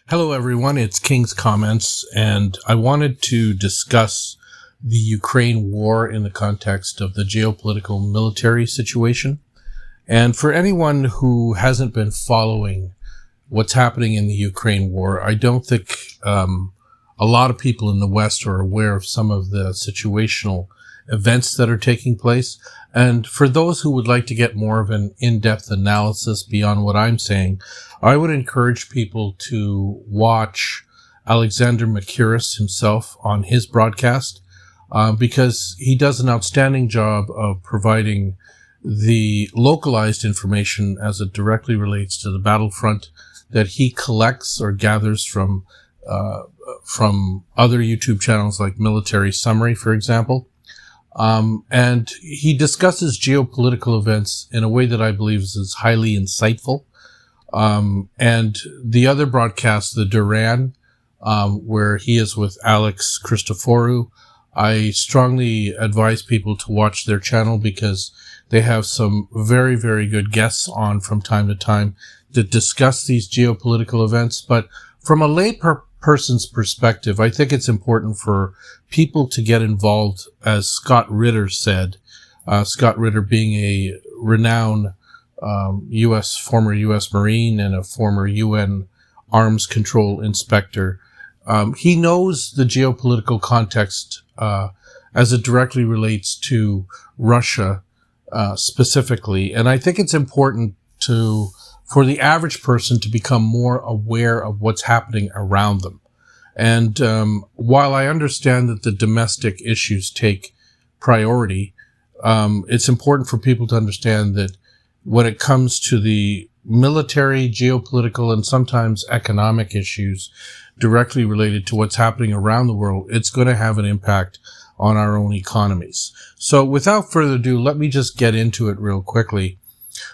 Hello, everyone. It's King's Comments, and I wanted to discuss the Ukraine war in the context of the geopolitical military situation. And for anyone who hasn't been following what's happening in the Ukraine war, I don't think a lot of people in the West are aware of some of the situational events that are taking place. And for those who would like to get more of an in-depth analysis beyond what I'm saying, I would encourage people to watch Alexander Makiris himself on his broadcast, because he does an outstanding job of providing the localized information as it directly relates to the battlefront that he collects or gathers from other YouTube channels like Military Summary, for example. And he discusses geopolitical events in a way that I believe is highly insightful. And the other broadcast, the Duran, where he is with Alex Christoforou, I strongly advise people to watch their channel because they have some very, very good guests on from time to time that discuss these geopolitical events. But from a lay person's perspective, I think it's important for people to get involved, as Scott Ritter said, Scott Ritter being a renowned former U.S. Marine and a former UN arms control inspector. He knows the geopolitical context as it directly relates to Russia specifically. And I think it's important for the average person to become more aware of what's happening around them. And while I understand that the domestic issues take priority, it's important for people to understand that when it comes to the military, geopolitical, and sometimes economic issues directly related to what's happening around the world, it's going to have an impact on our own economies. So without further ado, let me just get into it real quickly.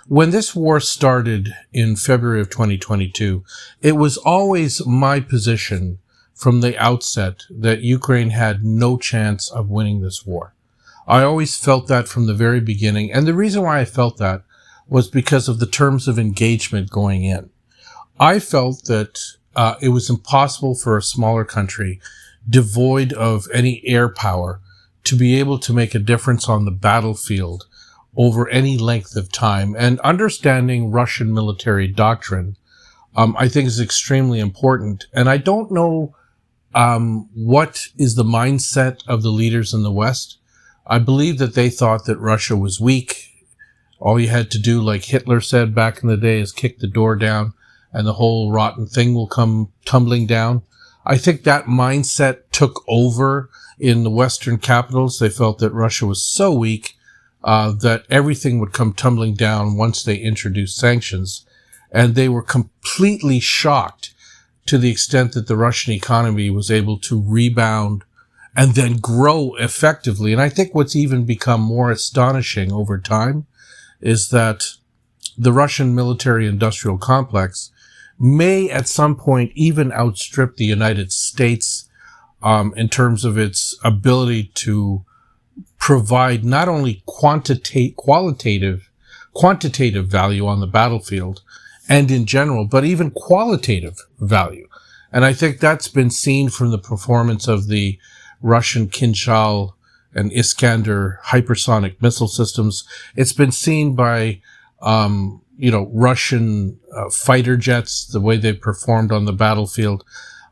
When this war started in February of 2022, it was always my position from the outset that Ukraine had no chance of winning this war. I always felt that from the very beginning. And the reason why I felt that was because of the terms of engagement going in. I felt that it was impossible for a smaller country devoid of any air power to be able to make a difference on the battlefield over any length of time. And understanding Russian military doctrine, I think is extremely important. And I don't know what is the mindset of the leaders in the West. I believe that they thought that Russia was weak. All you had to do, like Hitler said back in the day, is kick the door down and the whole rotten thing will come tumbling down. I think that mindset took over in the Western capitals. They felt that Russia was so weak that everything would come tumbling down once they introduced sanctions. And they were completely shocked to the extent that the Russian economy was able to rebound and then grow effectively. And I think what's even become more astonishing over time is that the Russian military-industrial complex may at some point even outstrip the United States in terms of its ability to provide not only quantitative value on the battlefield and in general, but even qualitative value. And I think that's been seen from the performance of the Russian Kinzhal and Iskander hypersonic missile systems. It's been seen by, Russian fighter jets, the way they've performed on the battlefield,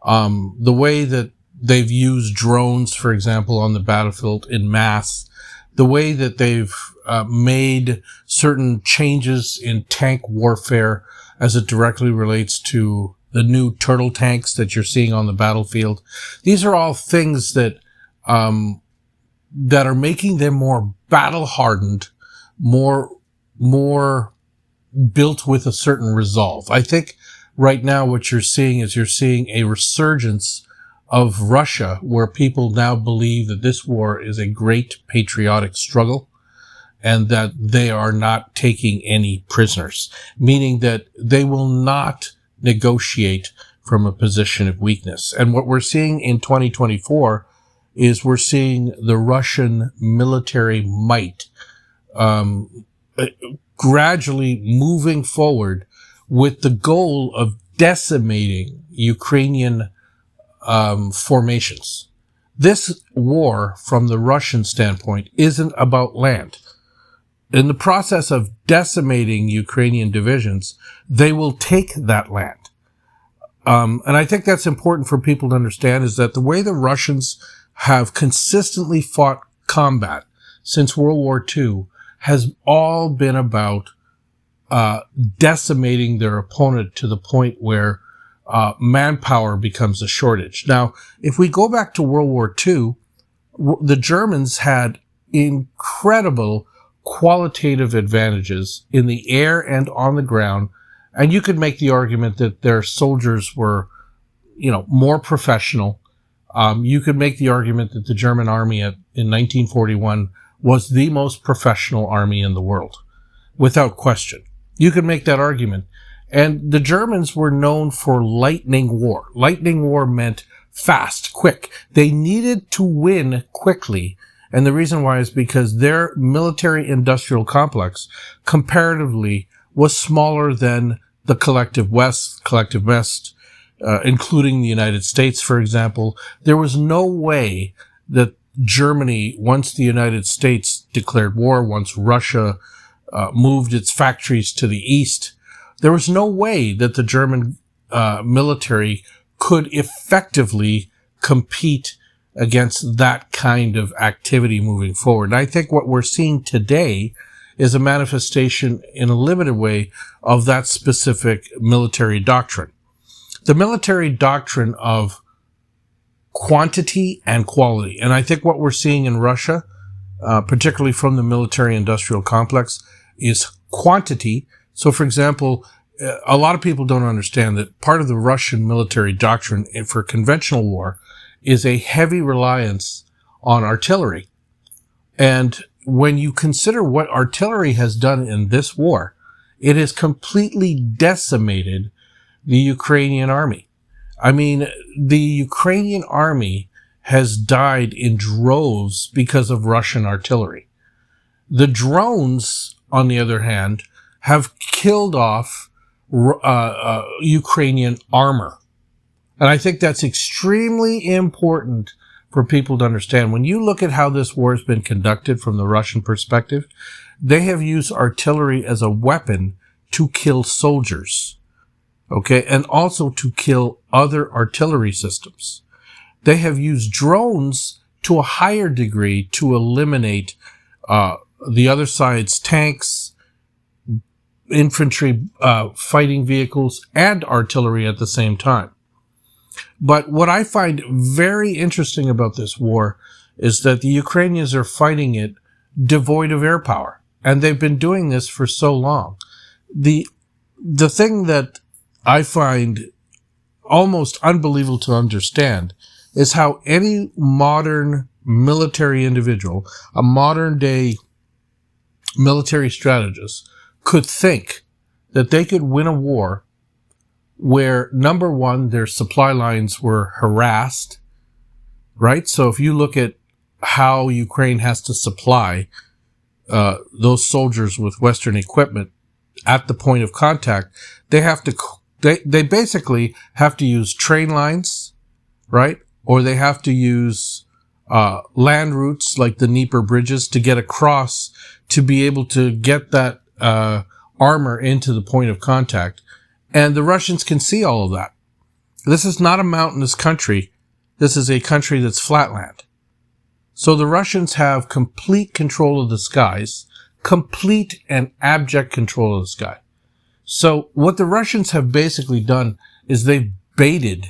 the way that they've used drones, for example, on the battlefield in mass, the way that they've made certain changes in tank warfare as it directly relates to the new turtle tanks that you're seeing on the battlefield. These are all things that are making them more battle-hardened, more built with a certain resolve. I think right now what you're seeing is a resurgence of Russia, where people now believe that this war is a great patriotic struggle and that they are not taking any prisoners, meaning that they will not negotiate from a position of weakness. And what we're seeing in 2024 is we're seeing the Russian military might gradually moving forward with the goal of decimating Ukrainian formations. This war, from the Russian standpoint, isn't about land. In the process of decimating Ukrainian divisions, they will take that land. And I think that's important for people to understand, is that the way the Russians have consistently fought combat since World War II has all been about decimating their opponent to the point where manpower becomes a shortage. Now, if we go back to World War II, the Germans had incredible qualitative advantages in the air and on the ground, and you could make the argument that their soldiers were, more professional. You could make the argument that the German army in 1941 was the most professional army in the world, without question. You could make that argument. And the Germans were known for lightning war. Lightning war meant fast, quick. They needed to win quickly. And the reason why is because their military-industrial complex, comparatively, was smaller than the collective West, including the United States, for example. There was no way that Germany, once the United States declared war, once Russia moved its factories to the east, there was no way that the German military could effectively compete against that kind of activity moving forward. And I think what we're seeing today is a manifestation in a limited way of that specific military doctrine. The military doctrine of quantity and quality. And I think what we're seeing in Russia, particularly from the military-industrial complex, is quantity. So, for example, a lot of people don't understand that part of the Russian military doctrine for conventional war is a heavy reliance on artillery. And when you consider what artillery has done in this war, it has completely decimated the Ukrainian army. I mean, the Ukrainian army has died in droves because of Russian artillery. The drones, on the other hand, have killed off Ukrainian armor. And I think that's extremely important for people to understand. When you look at how this war has been conducted from the Russian perspective, they have used artillery as a weapon to kill soldiers, okay, and also to kill other artillery systems. They have used drones to a higher degree to eliminate the other side's tanks, infantry fighting vehicles, and artillery at the same time. But what I find very interesting about this war is that the Ukrainians are fighting it devoid of air power. And they've been doing this for so long. The thing that I find almost unbelievable to understand is how any modern military individual, a modern day military strategist, could think that they could win a war where, number one, their supply lines were harassed, right? So if you look at how Ukraine has to supply those soldiers with Western equipment at the point of contact, they basically have to use train lines, right? Or they have to use land routes like the Dnieper bridges to get across to be able to get that armor into the point of contact. And the Russians can see all of that. This is not a mountainous country. This is a country that's flatland. So the Russians have complete control of the skies, complete and abject control of the sky. So what the Russians have basically done is they've baited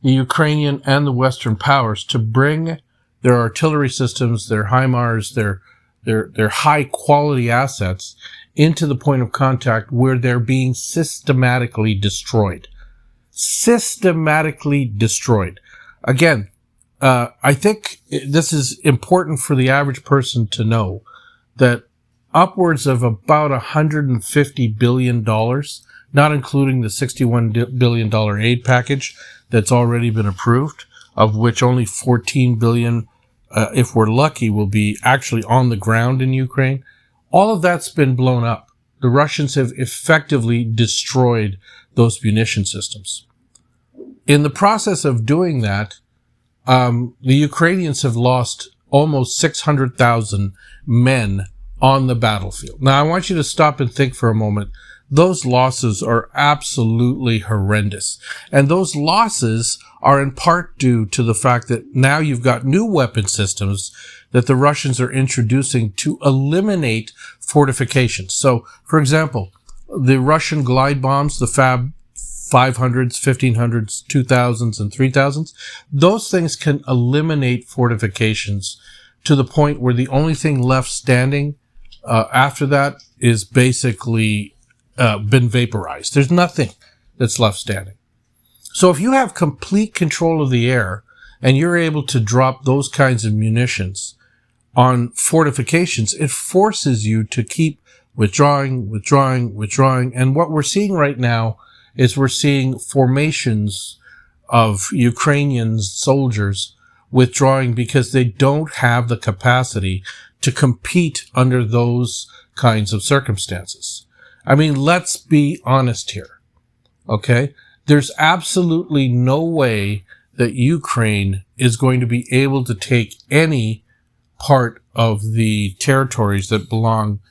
the Ukrainian and the Western powers to bring their artillery systems, their HIMARS, their high quality assets into the point of contact where they're being systematically destroyed. Systematically destroyed. Again, I think this is important for the average person to know that upwards of about $150 billion, not including the $61 billion aid package that's already been approved, of which only $14 billion, if we're lucky, will be actually on the ground in Ukraine. All of that's been blown up. The Russians have effectively destroyed those munition systems. in the process of doing that, the Ukrainians have lost almost 600,000 men on the battlefield. Now, I want you to stop and think for a moment. Those losses are absolutely horrendous. And those losses are in part due to the fact that now you've got new weapon systems that the Russians are introducing to eliminate fortifications. So, for example, the Russian glide bombs, the Fab 500s, 1500s, 2000s, and 3000s, those things can eliminate fortifications to the point where the only thing left standing after that is basically been vaporized. There's nothing that's left standing. So if you have complete control of the air and you're able to drop those kinds of munitions on fortifications, it forces you to keep withdrawing. And what we're seeing right now is we're seeing formations of Ukrainian soldiers withdrawing because they don't have the capacity to compete under those kinds of circumstances. I mean, let's be honest here, okay? There's absolutely no way that Ukraine is going to be able to take any part of the territories that belong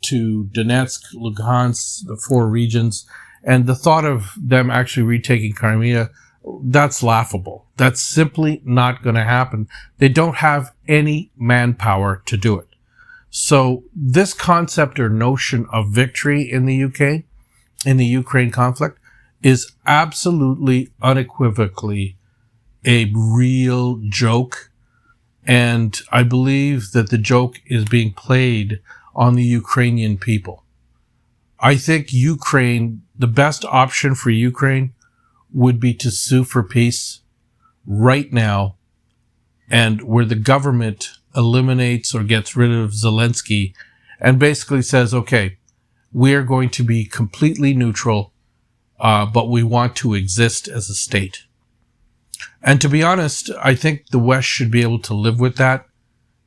to Donetsk, Lugansk, the 4 regions, and the thought of them actually retaking Crimea, that's laughable. That's simply not going to happen. They don't have any manpower to do it. So this concept or notion of victory in the UK, in the Ukraine conflict, is absolutely unequivocally a real joke. And I believe that the joke is being played on the Ukrainian people. I think Ukraine, the best option for Ukraine would be to sue for peace right now, and where the government eliminates or gets rid of Zelensky and basically says, okay, we're going to be completely neutral, but we want to exist as a state. And to be honest, I think the West should be able to live with that,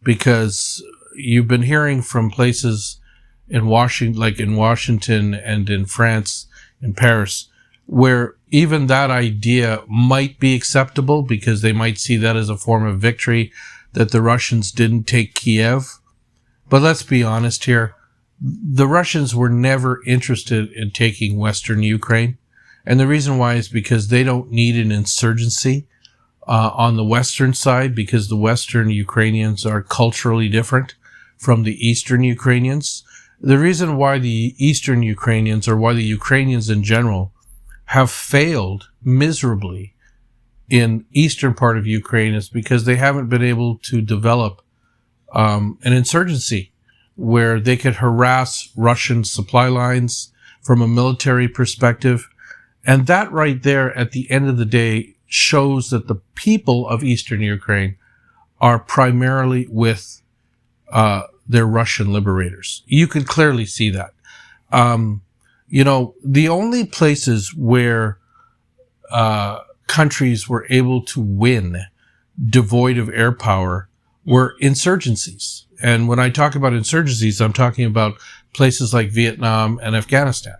because you've been hearing from places in Washington, like in Washington and in France, in Paris, where even that idea might be acceptable because they might see that as a form of victory, that the Russians didn't take Kiev. But let's be honest here. The Russians were never interested in taking Western Ukraine. And the reason why is because they don't need an insurgency on the Western side, because the Western Ukrainians are culturally different from the Eastern Ukrainians. The reason why the Eastern Ukrainians, or why the Ukrainians in general, have failed miserably in eastern part of Ukraine is because they haven't been able to develop an insurgency where they could harass Russian supply lines from a military perspective. And that right there, at the end of the day, shows that the people of eastern Ukraine are primarily with their Russian liberators. You can clearly see that. The only places where countries were able to win devoid of air power were insurgencies. And when I talk about insurgencies, I'm talking about places like Vietnam and Afghanistan.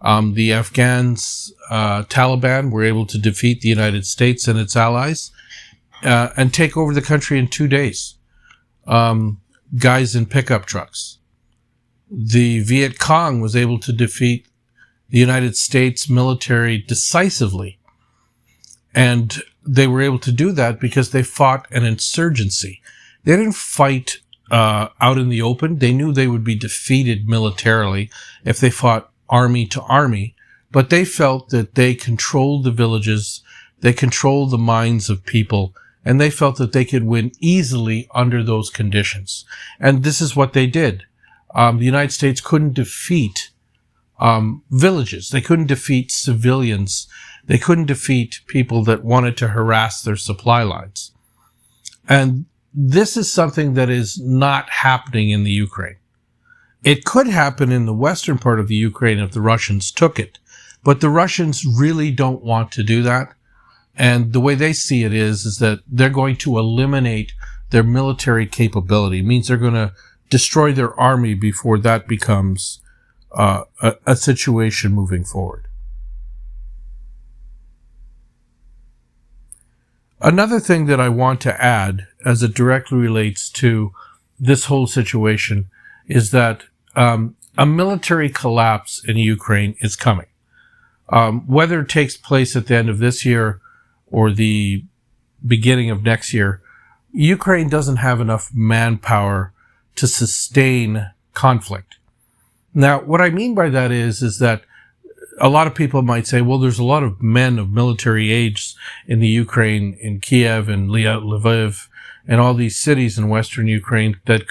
The Afghans, Taliban, were able to defeat the United States and its allies and take over the country in 2 days. Guys in pickup trucks. The Viet Cong was able to defeat the United States military decisively. And they were able to do that because they fought an insurgency. They didn't fight out in the open. They knew they would be defeated militarily if they fought army to army, but they felt that they controlled the villages, they controlled the minds of people, and they felt that they could win easily under those conditions. And this is what they did. The United States couldn't defeat villages. They couldn't defeat civilians. They couldn't defeat people that wanted to harass their supply lines. And this is something that is not happening in the Ukraine. It could happen in the western part of the Ukraine if the Russians took it, but the Russians really don't want to do that. And the way they see it is that they're going to eliminate their military capability. It means they're going to destroy their army before that becomes a situation moving forward. Another thing that I want to add, as it directly relates to this whole situation, is that a military collapse in Ukraine is coming. Whether it takes place at the end of this year or the beginning of next year, Ukraine doesn't have enough manpower to sustain conflict. Now, what I mean by that is that a lot of people might say, well, there's a lot of men of military age in the Ukraine, in Kiev and Lviv, and all these cities in Western Ukraine that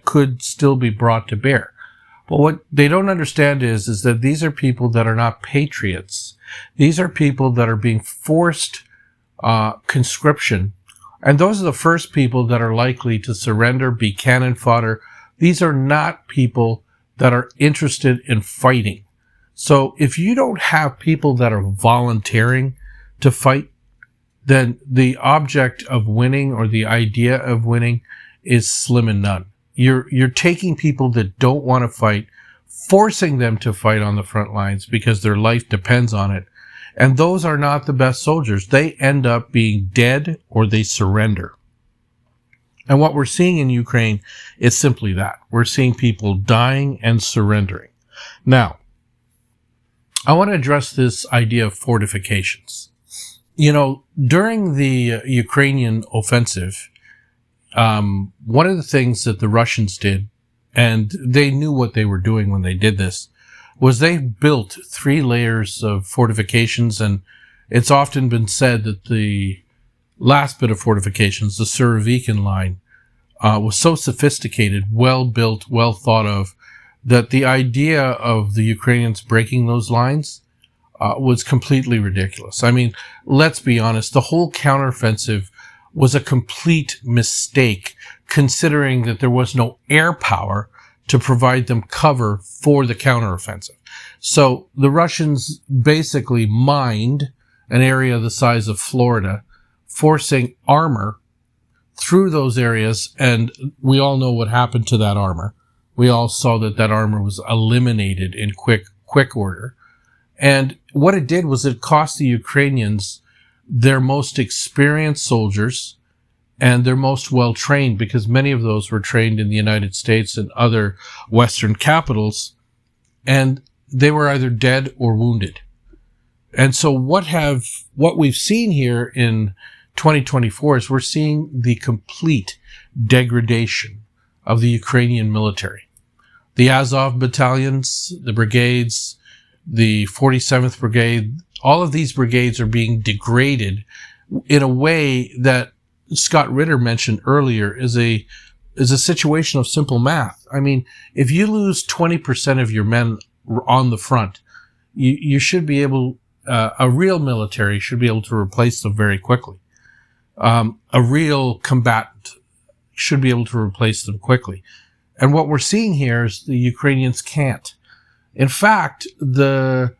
could still be brought to bear. But what they don't understand is that these are people that are not patriots. These are people that are being forced conscription. And those are the first people that are likely to surrender, be cannon fodder. These are not people that are interested in fighting. So if you don't have people that are volunteering to fight, then the object of winning or the idea of winning is slim and none. You're taking people that don't want to fight, forcing them to fight on the front lines because their life depends on it. And those are not the best soldiers. They end up being dead or they surrender. And what we're seeing in Ukraine is simply that. We're seeing people dying and surrendering. Now, I want to address this idea of fortifications. You know, during the Ukrainian offensive, one of the things that the Russians did, and they knew what they were doing when they did this, was they built 3 layers of fortifications, and it's often been said that the last bit of fortifications, the Surovikin line, was so sophisticated, well built, well thought of, that the idea of the Ukrainians breaking those lines was completely ridiculous. I mean, let's be honest, the whole counteroffensive was a complete mistake, considering that there was no air power to provide them cover for the counteroffensive. So the Russians basically mined an area the size of Florida, forcing armor through those areas, and we all know what happened to that armor. We all saw that that armor was eliminated in quick order. And what it did was it cost the Ukrainians their most experienced soldiers and their most well-trained, because many of those were trained in the United States and other Western capitals, and they were either dead or wounded. And so what we've seen here in 2024 is we're seeing the complete degradation of the Ukrainian military. The Azov battalions, the brigades, the 47th Brigade, all of these brigades are being degraded in a way that Scott Ritter mentioned earlier is a situation of simple math. I mean, if you lose 20% of your men on the front, you should be able, a real military should be able to replace them very quickly. A real combatant should be able to replace them quickly. And what we're seeing here is the Ukrainians can't. In fact, the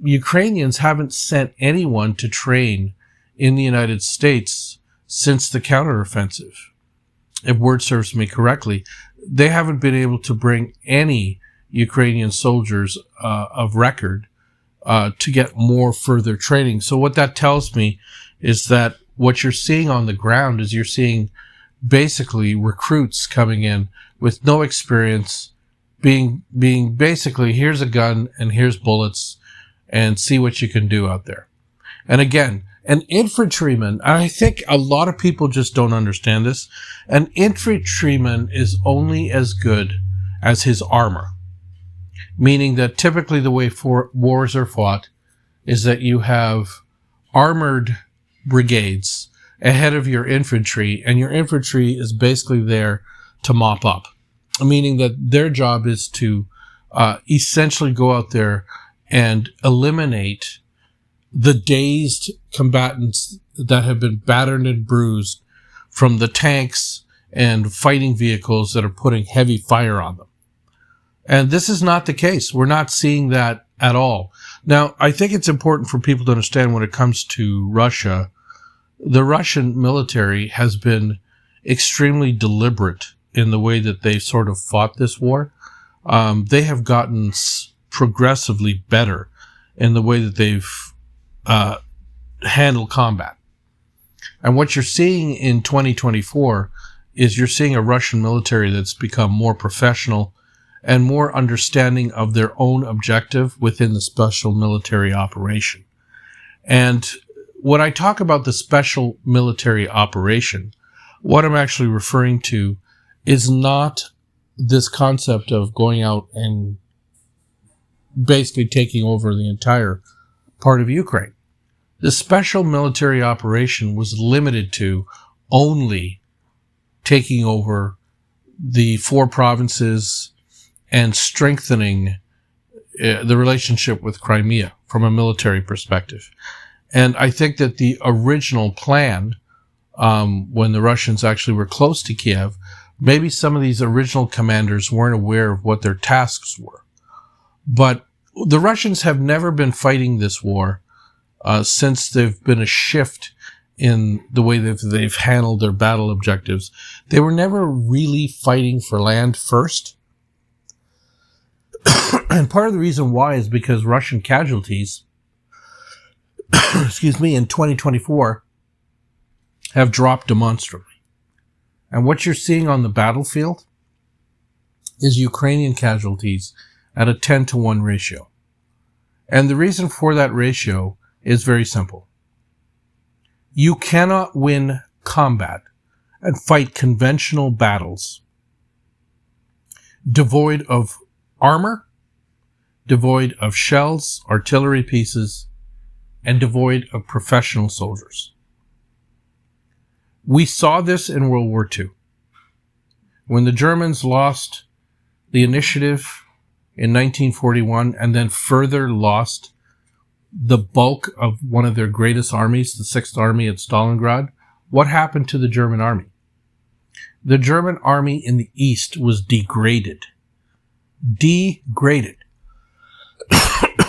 Ukrainians haven't sent anyone to train in the United States since the counteroffensive. If word serves me correctly, they haven't been able to bring any Ukrainian soldiers of record to get more further training. So what that tells me is that what you're seeing on the ground is you're seeing basically recruits coming in with no experience, being basically, here's a gun and here's bullets and see what you can do out there. And again, an infantryman, I think a lot of people just don't understand this. An infantryman is only as good as his armor, meaning that typically the way wars are fought is that you have armored brigades ahead of your infantry, and your infantry is basically there to mop up, meaning that their job is to essentially go out there and eliminate the dazed combatants that have been battered and bruised from the tanks and fighting vehicles that are putting heavy fire on them. And this is not the case. We're not seeing that at all. Now, I think it's important for people to understand when it comes to Russia, the Russian military has been extremely deliberate in the way that they've sort of fought this war. They have gotten progressively better in the way that they've handled combat. And what you're seeing in 2024 is you're seeing a Russian military that's become more professional and more understanding of their own objective within the special military operation. And when I talk about the special military operation, what I'm actually referring to is not this concept of going out and basically taking over the entire part of Ukraine. The special military operation was limited to only taking over the 4 provinces and strengthening the relationship with Crimea from a military perspective. And I think that the original plan, when the Russians actually were close to Kiev, maybe some of these original commanders weren't aware of what their tasks were. But the Russians have never been fighting this war since there've been a shift in the way that they've handled their battle objectives. They were never really fighting for land first. And part of the reason why is because Russian casualties, in 2024 have dropped demonstrably. And what you're seeing on the battlefield is Ukrainian casualties at a 10-to-1 ratio. And the reason for that ratio is very simple. You cannot win combat and fight conventional battles devoid of armor, devoid of shells, artillery pieces, and devoid of professional soldiers. We saw this in World War II. When the Germans lost the initiative in 1941 and then further lost the bulk of one of their greatest armies, the 6th Army at Stalingrad, what happened to the German army? The German army in the East was degraded.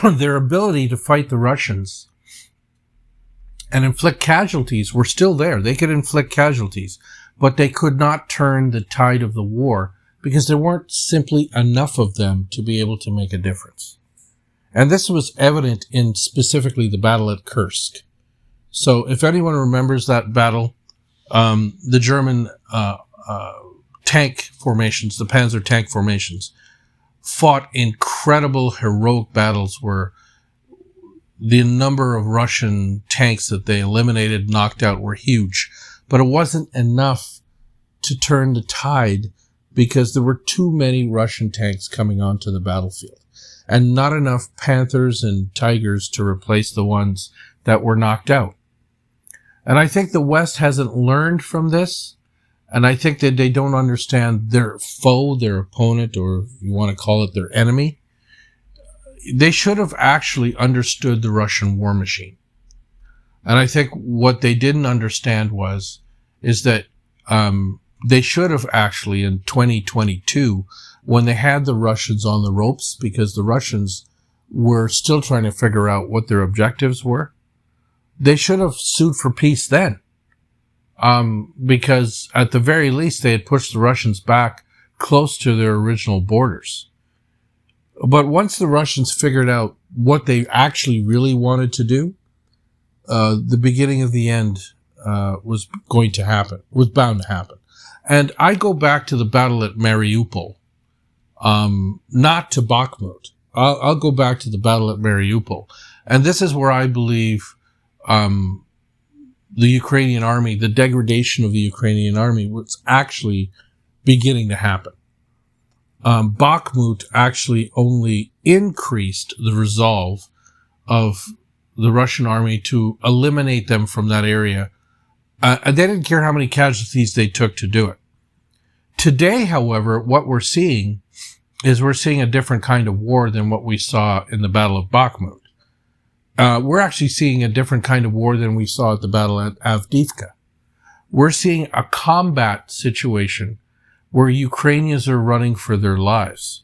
Their ability to fight the Russians and inflict casualties were still there. They could inflict casualties, but they could not turn the tide of the war because there weren't simply enough of them to be able to make a difference. And this was evident in specifically the battle at Kursk. So if anyone remembers that battle, the German tank formations, the Panzer tank formations, fought incredible heroic battles where the number of Russian tanks that they eliminated, knocked out, were huge. But it wasn't enough to turn the tide because there were too many Russian tanks coming onto the battlefield and not enough Panthers and Tigers to replace the ones that were knocked out. And I think the West hasn't learned from this. And I think that they don't understand their foe, their opponent, or if you want to call it their enemy. They should have actually understood the Russian war machine. And I think what they didn't understand is that they should have actually in 2022, when they had the Russians on the ropes, because the Russians were still trying to figure out what their objectives were, they should have sued for peace then. Because at the very least, they had pushed the Russians back close to their original borders. But once the Russians figured out what they actually really wanted to do, the beginning of the end was bound to happen. And I go back to the battle at Mariupol, not to Bakhmut. I'll go back to the battle at Mariupol. And this is where I believe the Ukrainian army, the degradation of the Ukrainian army was actually beginning to happen. Bakhmut actually only increased the resolve of the Russian army to eliminate them from that area. And they didn't care how many casualties they took to do it. Today, however, what we're seeing is a different kind of war than what we saw in the Battle of Bakhmut. We're actually seeing a different kind of war than we saw at the battle at Avdiivka. We're seeing a combat situation where Ukrainians are running for their lives.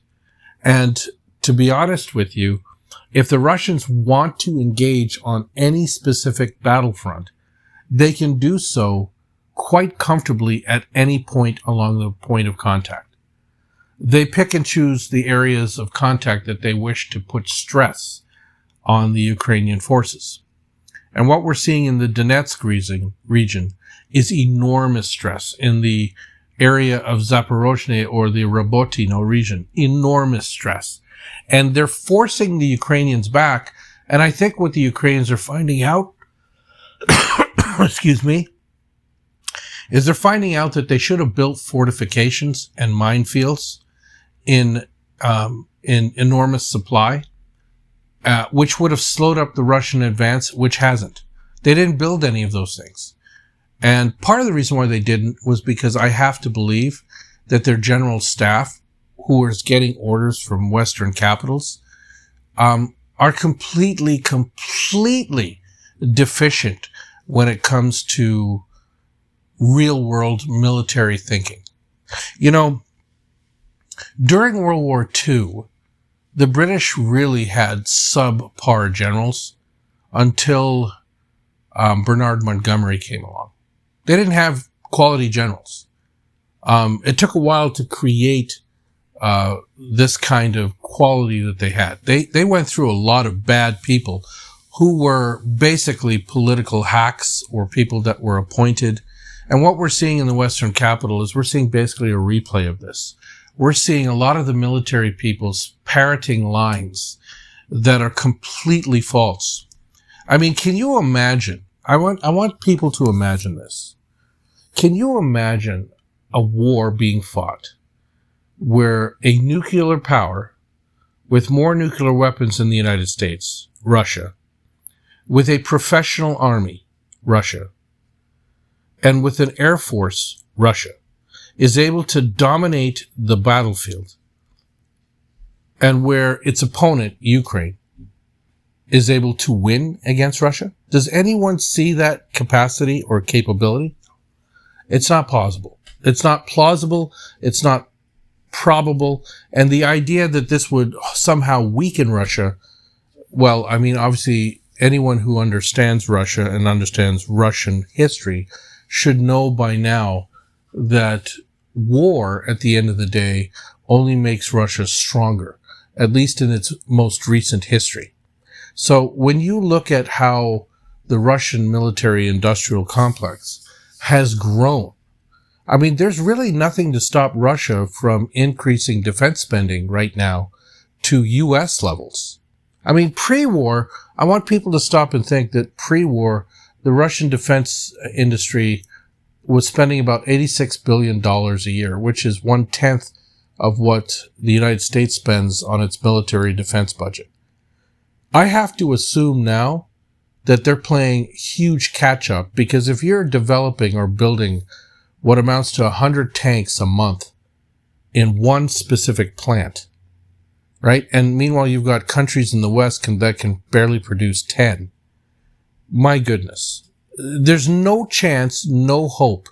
And to be honest with you, if the Russians want to engage on any specific battlefront, they can do so quite comfortably at any point along the point of contact. They pick and choose the areas of contact that they wish to put stress on the Ukrainian forces. And what we're seeing in the Donetsk region is enormous stress. In the area of Zaporozhye or the Robotino region, enormous stress. And they're forcing the Ukrainians back. And I think what the Ukrainians are finding out, excuse me, is they're finding out that they should have built fortifications and minefields in enormous supply, which would have slowed up the Russian advance, which hasn't. They didn't build any of those things. And part of the reason why they didn't was because I have to believe that their general staff, who is getting orders from Western capitals, are completely deficient when it comes to real-world military thinking. You know, during World War II, the British really had subpar generals until Bernard Montgomery came along. They didn't have quality generals. It took a while to create this kind of quality that they had. They went through a lot of bad people who were basically political hacks or people that were appointed. And what we're seeing in the Western capital is we're seeing basically a replay of this. We're seeing a lot of the military peoples parroting lines that are completely false. I mean, can you imagine? I want people to imagine this. Can you imagine a war being fought where a nuclear power with more nuclear weapons than the United States, Russia, with a professional army, Russia, and with an air force, Russia, is able to dominate the battlefield, and where its opponent, Ukraine, is able to win against Russia? Does anyone see that capacity or capability? It's not possible. It's not plausible. It's not probable. And the idea that this would somehow weaken Russia, well, I mean, obviously, anyone who understands Russia and understands Russian history should know by now that war, at the end of the day, only makes Russia stronger, at least in its most recent history. So when you look at how the Russian military-industrial complex has grown, I mean, there's really nothing to stop Russia from increasing defense spending right now to U.S. levels. I mean, pre-war, I want people to stop and think that pre-war, the Russian defense industry was spending about $86 billion a year, which is 1/10 of what the United States spends on its military defense budget. I have to assume now that they're playing huge catch-up, because if you're developing or building what amounts to 100 tanks a month in one specific plant, right? And meanwhile, you've got countries in the West that can barely produce 10. My goodness. There's no chance, no hope.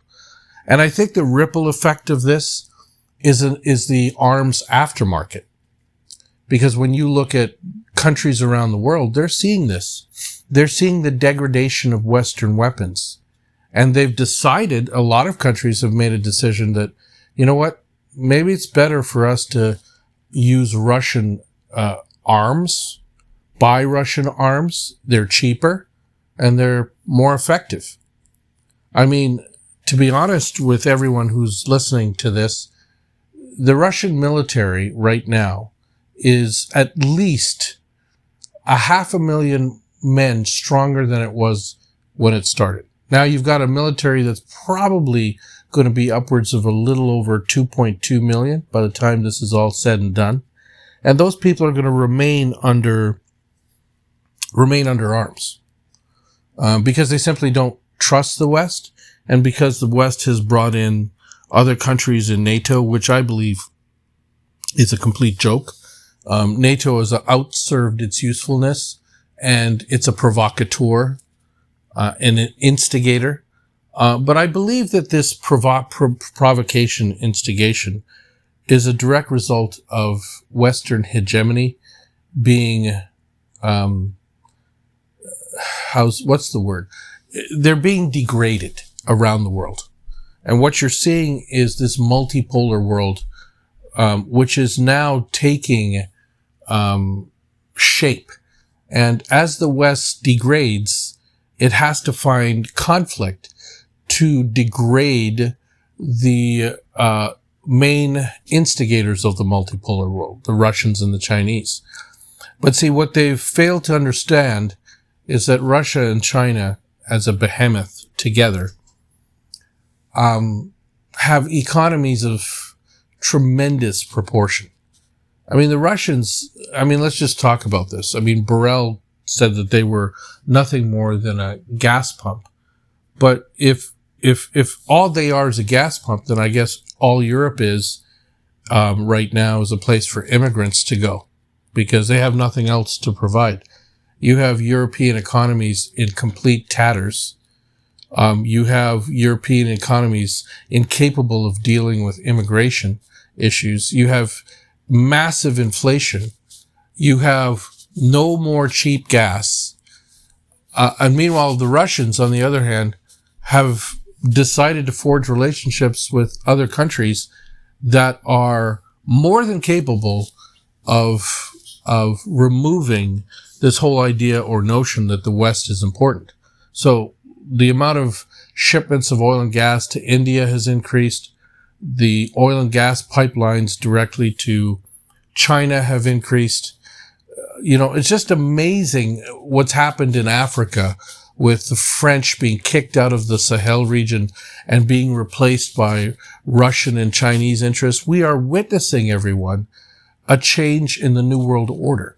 And I think the ripple effect of this is the arms aftermarket. Because when you look at countries around the world, they're seeing this. They're seeing the degradation of Western weapons. And they've decided, a lot of countries have made a decision that, you know what, maybe it's better for us to use Russian arms, buy Russian arms. They're cheaper and they're more effective. I mean, to be honest with everyone who's listening to this, the Russian military right now is at least 500,000 men stronger than it was when it started. Now you've got a military that's probably going to be upwards of a little over 2.2 million by the time this is all said and done. And those people are going to remain under arms because they simply don't trust the West, and because the West has brought in other countries in NATO, which I believe is a complete joke. NATO has outserved its usefulness, and it's a provocateur and an instigator. But I believe that this provocation, instigation, is a direct result of Western hegemony being, what's the word? They're being degraded around the world. And what you're seeing is this multipolar world, which is now taking shape. And as the West degrades, it has to find conflict to degrade the main instigators of the multipolar world, the Russians and the Chinese. But see, what they've failed to understand is that Russia and China, as a behemoth together, have economies of tremendous proportion. I mean, the Russians, let's just talk about this. Borrell said that they were nothing more than a gas pump. But if all they are is a gas pump, then I guess all Europe is right now is a place for immigrants to go, because they have nothing else to provide. You have European economies in complete tatters. You have European economies incapable of dealing with immigration issues. You have massive inflation. You have no more cheap gas. And meanwhile, the Russians, on the other hand, have decided to forge relationships with other countries that are more than capable of removing this whole idea or notion that the West is important. So the amount of shipments of oil and gas to India has increased. The oil and gas pipelines directly to China have increased. It's just amazing what's happened in Africa with the French being kicked out of the Sahel region and being replaced by Russian and Chinese interests. We are witnessing, everyone, a change in the New World Order.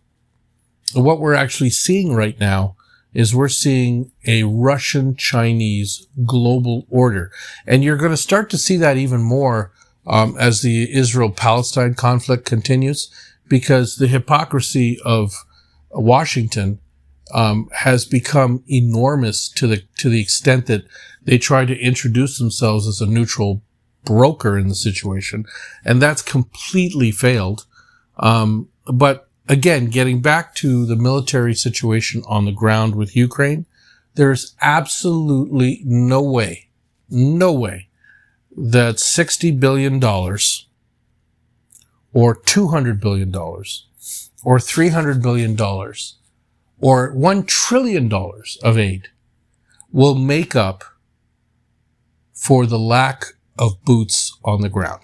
And what we're actually seeing right now is we're seeing a Russian-Chinese global order. And you're going to start to see that even more as the Israel-Palestine conflict continues, because the hypocrisy of Washington has become enormous to the extent that they try to introduce themselves as a neutral broker in the situation, and that's completely failed. But again, getting back to the military situation on the ground with Ukraine, there's absolutely no way that $60 billion or $200 billion or $300 billion or $1 trillion of aid will make up for the lack of boots on the ground.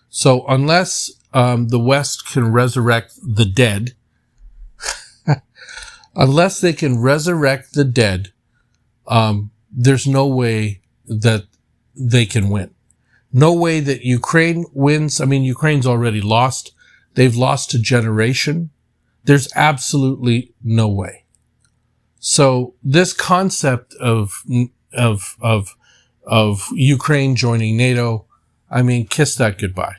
So unless the West can resurrect the dead, unless they can resurrect the dead, there's no way that they can win. No way that Ukraine wins. Ukraine's already lost. They've lost a generation. There's absolutely no way. So this concept of Ukraine joining NATO, kiss that goodbye.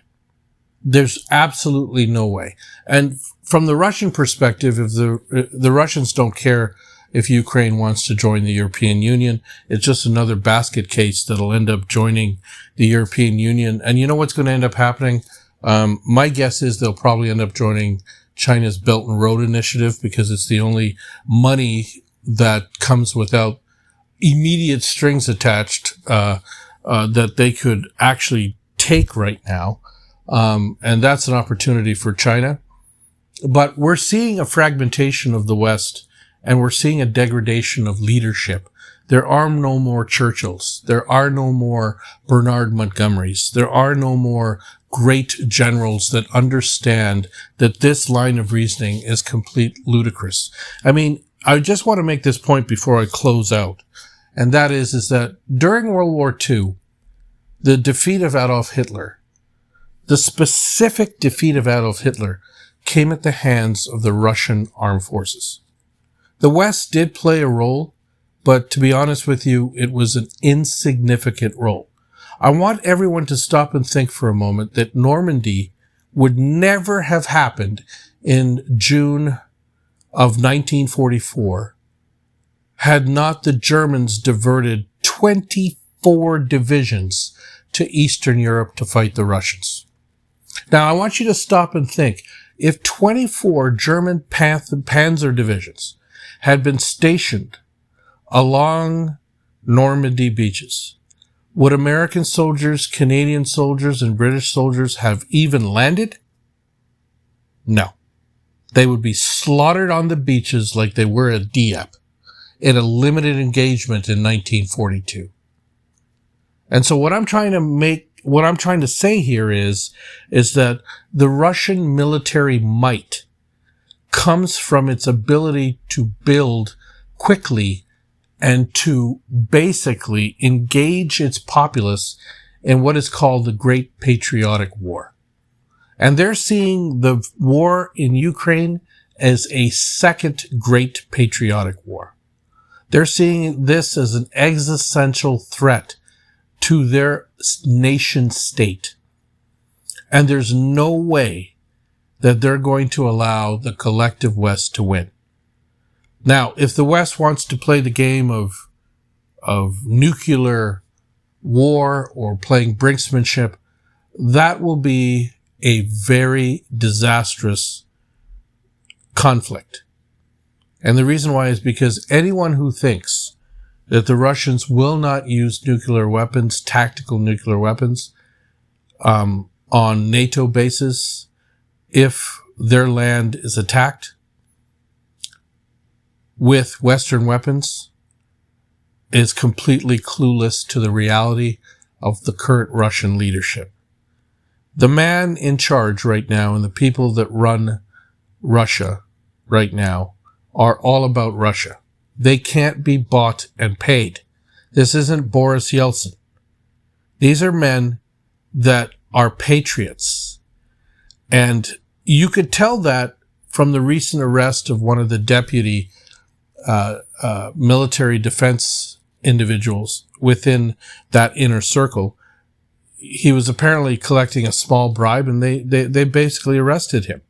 There's absolutely no way. And from the Russian perspective, if the Russians don't care if Ukraine wants to join the European Union, it's just another basket case that'll end up joining the European Union. And you know what's going to end up happening? My guess is they'll probably end up joining China's Belt and Road Initiative, because it's the only money that comes without immediate strings attached that they could actually take right now. And that's an opportunity for China. But we're seeing a fragmentation of the West, and we're seeing a degradation of leadership. There are no more Churchills. There are no more Bernard Montgomerys. There are no more great generals that understand that this line of reasoning is complete ludicrous. I just want to make this point before I close out. And that is that during World War II, the defeat of Adolf Hitler, the specific defeat of Adolf Hitler, came at the hands of the Russian armed forces. The West did play a role, but to be honest with you, it was an insignificant role. I want everyone to stop and think for a moment that Normandy would never have happened in June of 1944 had not the Germans diverted 24 divisions to Eastern Europe to fight the Russians. Now, I want you to stop and think. If 24 German panzer divisions had been stationed along Normandy beaches, would American soldiers, Canadian soldiers, and British soldiers have even landed? No. They would be slaughtered on the beaches like they were at Dieppe. in a limited engagement in 1942. And so what I'm trying to say here is that the Russian military might comes from its ability to build quickly and to basically engage its populace in what is called the Great Patriotic War. And they're seeing the war in Ukraine as a second Great Patriotic War. They're seeing this as an existential threat to their nation state. And there's no way that they're going to allow the collective West to win. Now, if the West wants to play the game of nuclear war or playing brinksmanship, that will be a very disastrous conflict. And the reason why is because anyone who thinks that the Russians will not use nuclear weapons, tactical nuclear weapons, on NATO bases if their land is attacked with Western weapons is completely clueless to the reality of the current Russian leadership. The man in charge right now and the people that run Russia right now are all about Russia. They can't be bought and paid. This isn't Boris Yeltsin. These are men that are patriots. And you could tell that from the recent arrest of one of the deputy military defense individuals within that inner circle. He was apparently collecting a small bribe, and they basically arrested him.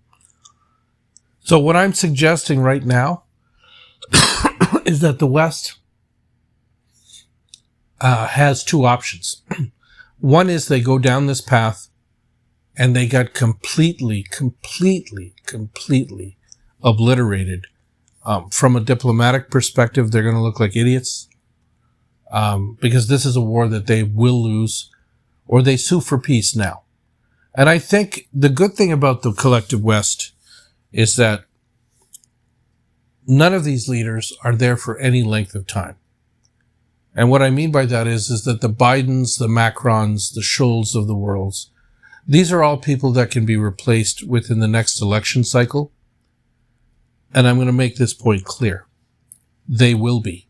So what I'm suggesting right now is that the West has two options. One is they go down this path and they got completely obliterated. From a diplomatic perspective, they're going to look like idiots because this is a war that they will lose, or they sue for peace now. And I think the good thing about the collective West is that none of these leaders are there for any length of time. And what I mean by that is that the Bidens, the Macrons, the Scholz of the world, these are all people that can be replaced within the next election cycle. And I'm going to make this point clear. They will be.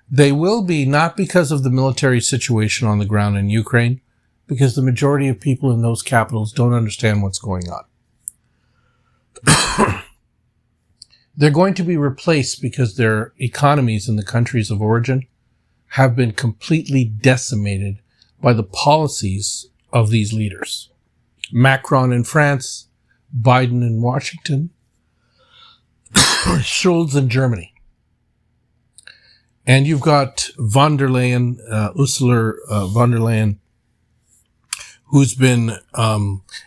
They will be not because of the military situation on the ground in Ukraine, because the majority of people in those capitals don't understand what's going on. They're going to be replaced because their economies in the countries of origin have been completely decimated by the policies of these leaders. Macron in France, Biden in Washington, Scholz in Germany. And you've got Ursula von der Leyen, who's been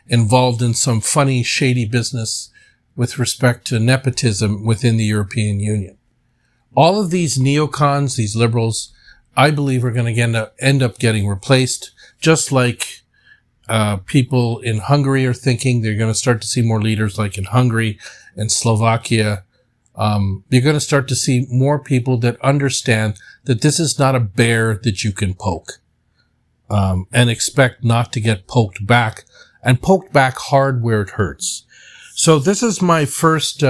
involved in some funny, shady business with respect to nepotism within the European Union. All of these neocons, these liberals, I believe are going to end up getting replaced, just like people in Hungary are thinking. They're going to start to see more leaders like in Hungary and Slovakia. You're going to start to see more people that understand that this is not a bear that you can poke and expect not to get poked back, and poked back hard where it hurts. So this is my first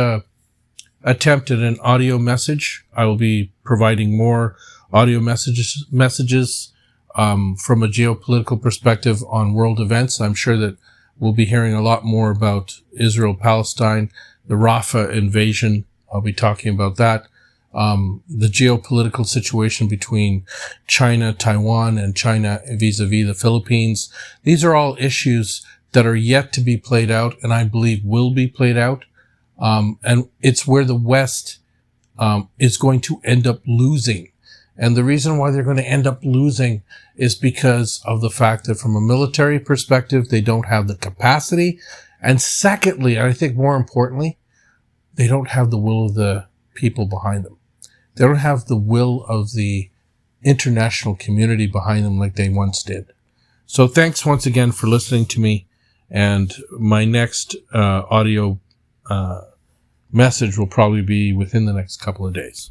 attempt at an audio message. I will be providing more audio messages from a geopolitical perspective on world events. I'm sure that we'll be hearing a lot more about Israel-Palestine, the Rafah invasion. I'll be talking about that. The geopolitical situation between China, Taiwan, and China vis-a-vis the Philippines. These are all issues that are yet to be played out, and I believe will be played out. And it's where the West is going to end up losing. And the reason why they're going to end up losing is because of the fact that from a military perspective, they don't have the capacity. And secondly, I think more importantly, they don't have the will of the people behind them. They don't have the will of the international community behind them like they once did. So thanks once again for listening to me. And my next audio message will probably be within the next couple of days.